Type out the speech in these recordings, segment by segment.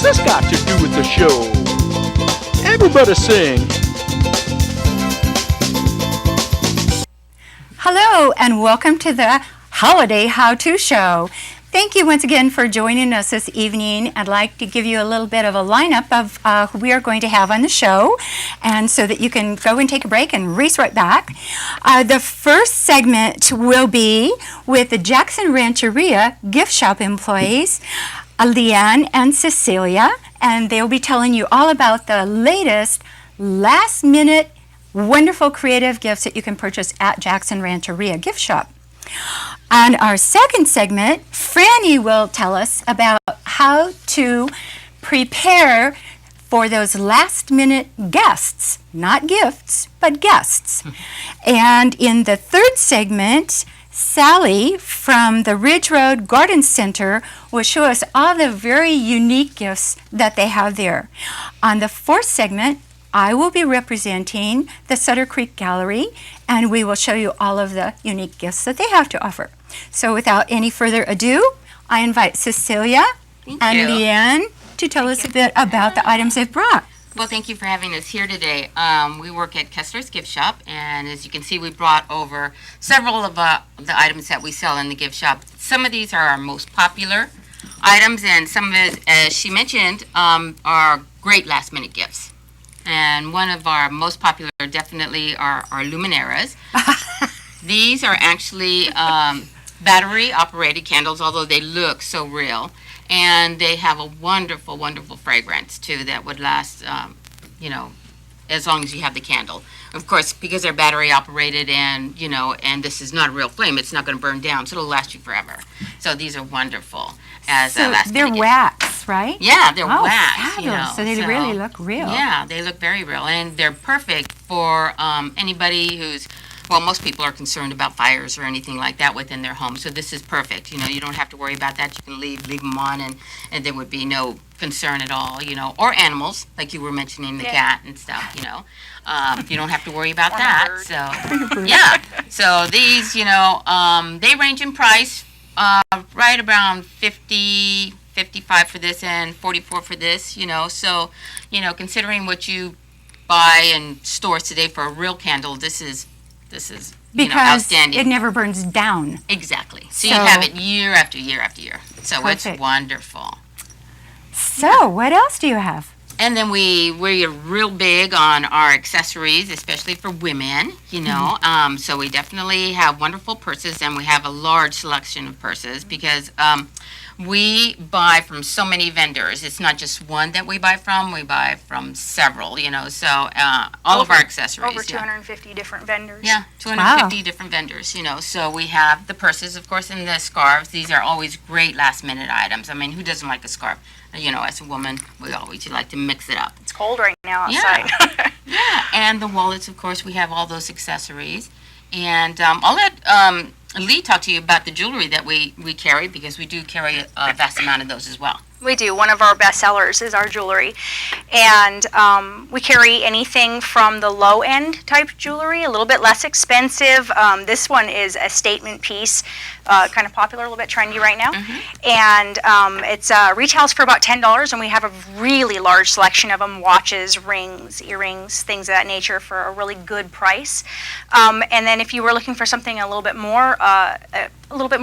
this got to do with the show? Everybody sing. Hello and welcome to the Holiday How-To Show. Thank you once again for joining us this evening. I'd like to give you a little bit of a lineup of who we are going to have on the show, and so that you can go and take a break and race right back. The first segment will be with the Jackson Rancheria Gift Shop employees, Leanne and Cecelia, and they'll be telling you all about the latest last-minute wonderful creative gifts that you can purchase at Jackson Rancheria Gift Shop. On our second segment, Franny will tell us about how to prepare for those last-minute guests, not gifts, but guests. And in the third segment, Sally from the Ridge Road Garden Center will show us all the very unique gifts that they have there. On the fourth segment, I will be representing the Sutter Creek Gallery, and we will show you all of the unique gifts that they have to offer. So without any further ado, I invite Cecelia and Leanne to tell us a bit about the items they've brought. Well, thank you for having us here today. We work at Kessler's Gift Shop, and as you can see, we brought over several of the items that we sell in the gift shop. Some of these are our most popular items, and some of it, as she mentioned, are great last-minute gifts. And one of our most popular definitely are our luminaries. These are actually battery-operated candles, although they look so real. And they have a wonderful, wonderful fragrance, too, that would last, as long as you have the candle. Of course, because they're battery-operated and, and this is not a real flame, it's not going to burn down, so it'll last you forever. So these are wonderful as a last they're wax, right? Yeah, they're wax. Fabulous. So they really look real. Yeah, they look very real, and they're perfect for anybody who's, well, most people are concerned about fires or anything like that within their home. So this is perfect. You don't have to worry about that. You can leave them on, and there would be no concern at all. Or animals, like you were mentioning, the cat and stuff. You don't have to worry about that. So yeah. So these, they range in price. Right around 50, 55 for this and 44 for this, So, considering what you buy in stores today for a real candle, this is because outstanding. It never burns down. Exactly. So you have it year after year after year. So perfect. It's wonderful. So what else do you have? And then we're real big on our accessories, especially for women, So we definitely have wonderful purses, and we have a large selection of purses because we buy from so many vendors. It's not just one that we buy from several, So all of our accessories. Over 250 different vendors. Yeah, 250 different vendors, So we have the purses, of course, and the scarves. These are always great last-minute items. I mean, who doesn't like a scarf? As a woman, we always like to mix it up. It's cold right now outside. Yeah, and the wallets, of course, we have all those accessories. And I'll let Lee talk to you about the jewelry that we carry, because we do carry a vast amount of those as well. We do. One of our best sellers is our jewelry. And we carry anything from the low-end type jewelry, a little bit less expensive. This one is a statement piece, kind of popular, a little bit trendy right now. And it's retails for about $10, and we have a really large selection of them: watches, rings, earrings, things of that nature, for a really good price. And then if you were looking for something a little bit more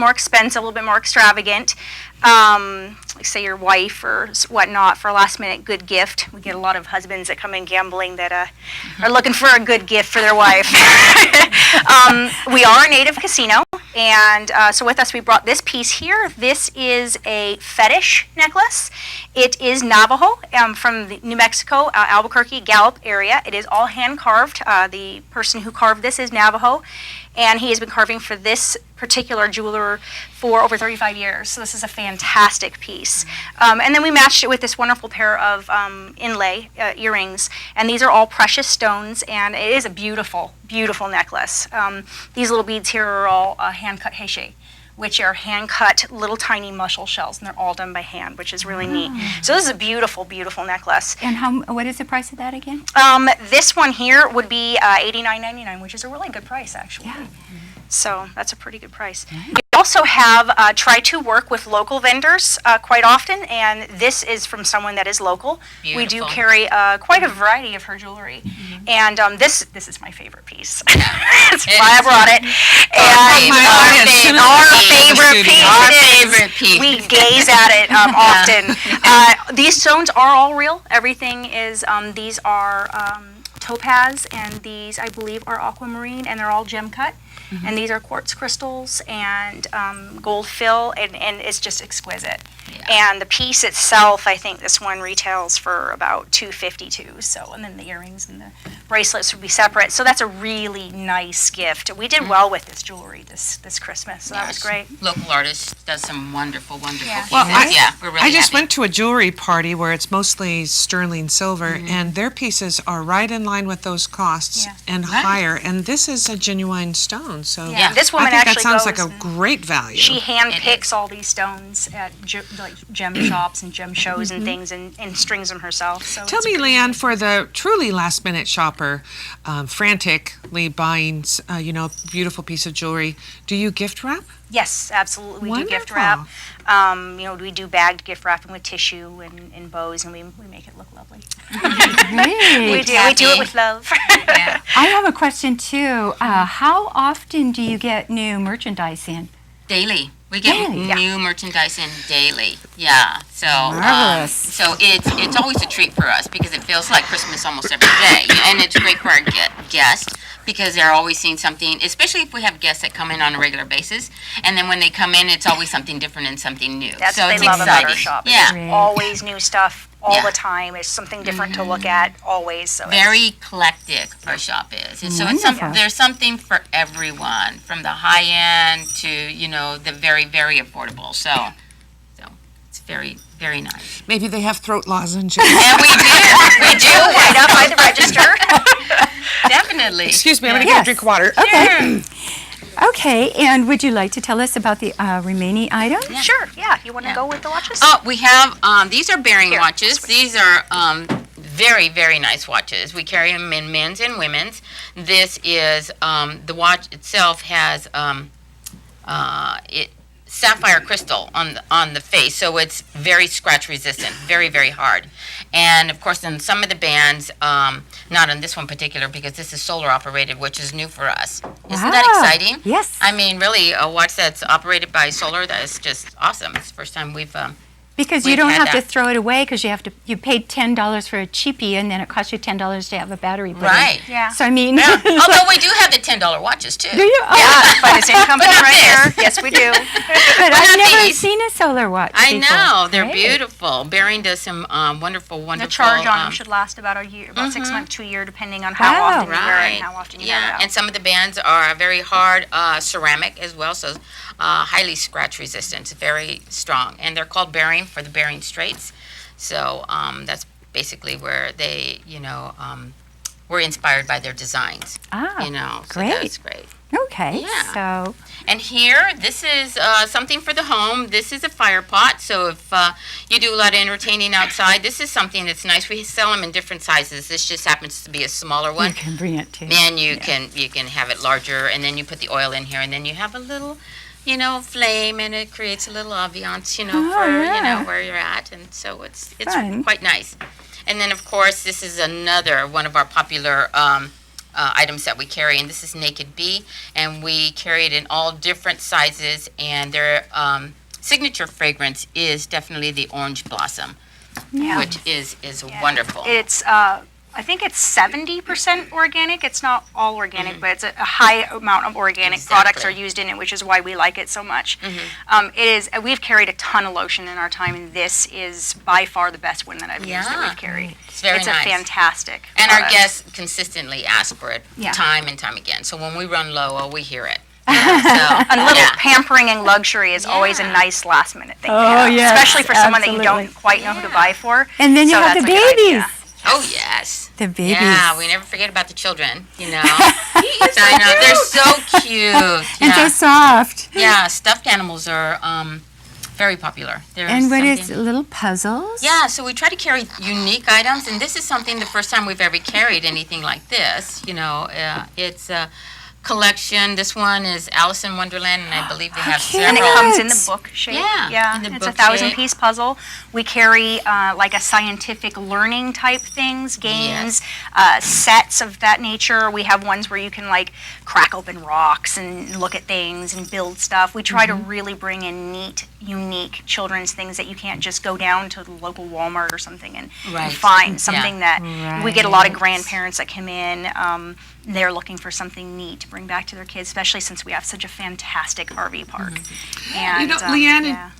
expensive, a little bit more extravagant, like say your wife or whatnot, for a last minute good gift. We get a lot of husbands that come in gambling that are looking for a good gift for their wife. We are a native casino, and so with us we brought this piece here. This is a fetish necklace. It is Navajo, from the New Mexico, Albuquerque, Gallup area. It is all hand carved. The person who carved this is Navajo, and he has been carving for this particular jeweler for over 35 years. So this is a fantastic piece. And then we matched it with this wonderful pair of inlay earrings, and these are all precious stones, and it is a beautiful, beautiful necklace. These little beads here are all hand-cut heshe, which are hand-cut little tiny mussel shells, and they're all done by hand, which is really neat. So this is a beautiful, beautiful necklace. And what is the price of that again? This one here would be $89.99, which is a really good price, actually. Yeah. So that's a pretty good price. We also have tried to work with local vendors quite often, and this is from someone that is local. Beautiful. We do carry quite a variety of her jewelry, and this is my favorite piece. That's why I brought it. And our favorite piece. We gaze at it often. These stones are all real. Everything is. These are topaz, and these I believe are aquamarine, and they're all gem cut. And these are quartz crystals and gold fill, and it's just exquisite. Yeah. And the piece itself, I think this one retails for about $252. So, and then the earrings and the bracelets would be separate. So that's a really nice gift. We did well with this jewelry this Christmas. So that was great. Local artist does some wonderful pieces. Well, we're really I just happy. went to a jewelry party where it's mostly sterling silver, and their pieces are right in line with those costs and higher. And this is a genuine stone, so This woman I think that actually sounds goes like a great value. She hand picks all these stones at gem shops and gem shows and things, and strings them herself. So Tell me, Leanne, for the truly last-minute shopper, frantically buying, beautiful piece of jewelry, do you gift wrap? Yes, absolutely. We do gift Wonderful. wrap. We do bagged gift wrapping with tissue and bows, and we make it look lovely. Great. We do it with love. Yeah. I have a question too. How often do you get new merchandise in? Daily. We get Daily? new merchandise in daily. Yeah. So Marvelous. so it's always a treat for us because it feels like Christmas almost every day. And it's great for our guests because they're always seeing something, especially if we have guests that come in on a regular basis. And then when they come in, it's always something different and something new. That's so what it's they love exciting. about our shop. Yeah. Great. Always new stuff all Yeah. the time. It's something different to look at always. So Very eclectic our shop is. And so Wonderful. there's something for everyone, from the high end to, the very, very affordable. So it's very, very nice. Maybe they have throat lozenges. And we do right up by the register. definitely. Excuse me, I'm going to Yes. get a drink of water. Okay. Okay, and would you like to tell us about the remaining items? Sure. Yeah. You want to go with the watches? We have, these are bearing Here, watches. this way. These are very, very nice watches. We carry them in men's and women's. This is, the watch itself has sapphire crystal on the face, so it's very scratch resistant, very, very hard. And of course, in some of the bands, not on this one particular, because this is solar operated, which is new for us. Isn't that Wow. exciting? Yes. I mean, really, a watch that's operated by solar, that is just awesome. It's the first time we've Because you We've don't had have to that. throw it away because you paid $10 for a cheapie and then it costs you $10 to have a battery put in. right. Yeah. So I mean, Yeah. Although we do have the $10 watches too. do you? Oh, Yeah, by the same company not right this. here. Yes, we do. but I've not never these. seen a solar watch. I before. know they're Great. beautiful. Bearing does some wonderful. The charge on them should last about a year, about 6 months to a year, depending on how Wow. often you wear it Right. and how often you wear it Yeah, out. and some of the bands are very hard ceramic as well, so highly scratch resistant, very strong. And they're called bearing for the Bering Straits. So that's basically where they, were inspired by their designs. Ah, So great. that's great. Okay. Yeah. So And here, this is something for the home. This is a fire pot. So if you do a lot of entertaining outside, this is something that's nice. We sell them in different sizes. This just happens to be a smaller you one. can bring it too. And you can have it larger, and then you put the oil in here, and then you have a little, flame, and it creates a little ambiance, for yeah. where you're at, and so it's Fun. quite nice. And then of course this is another one of our popular items that we carry, and this is Naked Bee, and we carry it in all different sizes, and their signature fragrance is definitely the orange blossom, Yeah. which is wonderful. It's, I think it's 70% organic. It's not all organic, but it's a high amount of organic products are Exactly. used in it, which is why we like it so much. We've carried a ton of lotion in our time, and this is by far the best one that I've used that Yeah. we've carried. It's very It's nice. a fantastic And our product. guests consistently ask for it Yeah. time and time again. So when we run low, we hear it. A little Yeah. pampering and luxury is always a Yeah. nice last minute thing to Oh, have, yes, especially for someone that you absolutely. don't quite know who to buy for. And then you So have the that's a good babies. idea. Oh, yes. The babies. Yeah, we never forget about the children, I know, they're so cute. And so Yeah. soft. Yeah, stuffed animals are very popular. There's And what is something- little puzzles? Yeah, so we try to carry unique items, and this is something the first time we've ever carried anything like this. It's collection. This one is Alice in Wonderland, and I believe they have And it several. comes in the book shape. Yeah, in the It's a book shape. 1,000-piece puzzle. We carry like a scientific learning type things, games, sets of that nature. We have ones where you can like crack open rocks and look at things and build stuff. We try to really bring in neat, unique children's things that you can't just go down to the local Walmart or something and find something that we get a lot of grandparents that come in. They're looking for something neat to bring back to their kids, especially since we have such a fantastic RV park. And, Leanne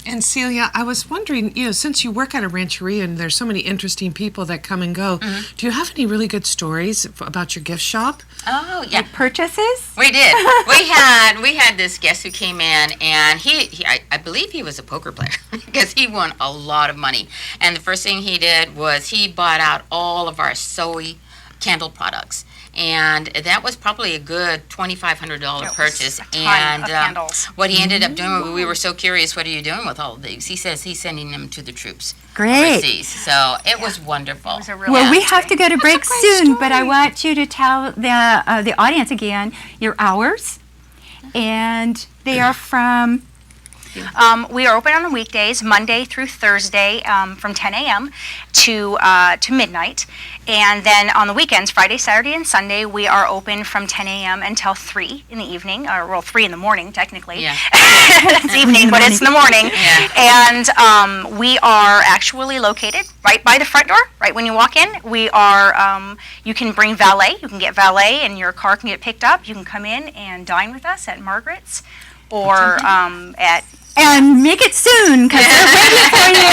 and Celia, I was wondering, since you work at a rancheria and there's so many interesting people that come and go, do you have any really good stories about your gift shop? Oh, yeah. Purchases? We did. We had this guest who came in, and I believe he was a poker player because he won a lot of money. And the first thing he did was he bought out all of our soy candle products. And that was probably a good $2,500 purchase. And what he ended up doing, we were so curious, what are you doing with all of these? He says he's sending them to the troops overseas. So it was wonderful. Well, we have to go to break soon, but I want you to tell the audience again your hours, and they are from... we are open on the weekdays, Monday through Thursday, from 10 a.m. to midnight. And then on the weekends, Friday, Saturday, and Sunday, we are open from 10 a.m. until 3 in the evening, or well, 3 in the morning, technically. Yeah. It's evening, but it's in the morning. Yeah. And we are actually located right by the front door, right when you walk in. We are, you can bring valet. You can get valet, and your car can get picked up. You can come in and dine with us at Margaret's or at... And make it soon, because they're waiting for you.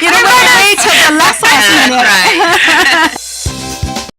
You don't want to wait till the last minute. Right.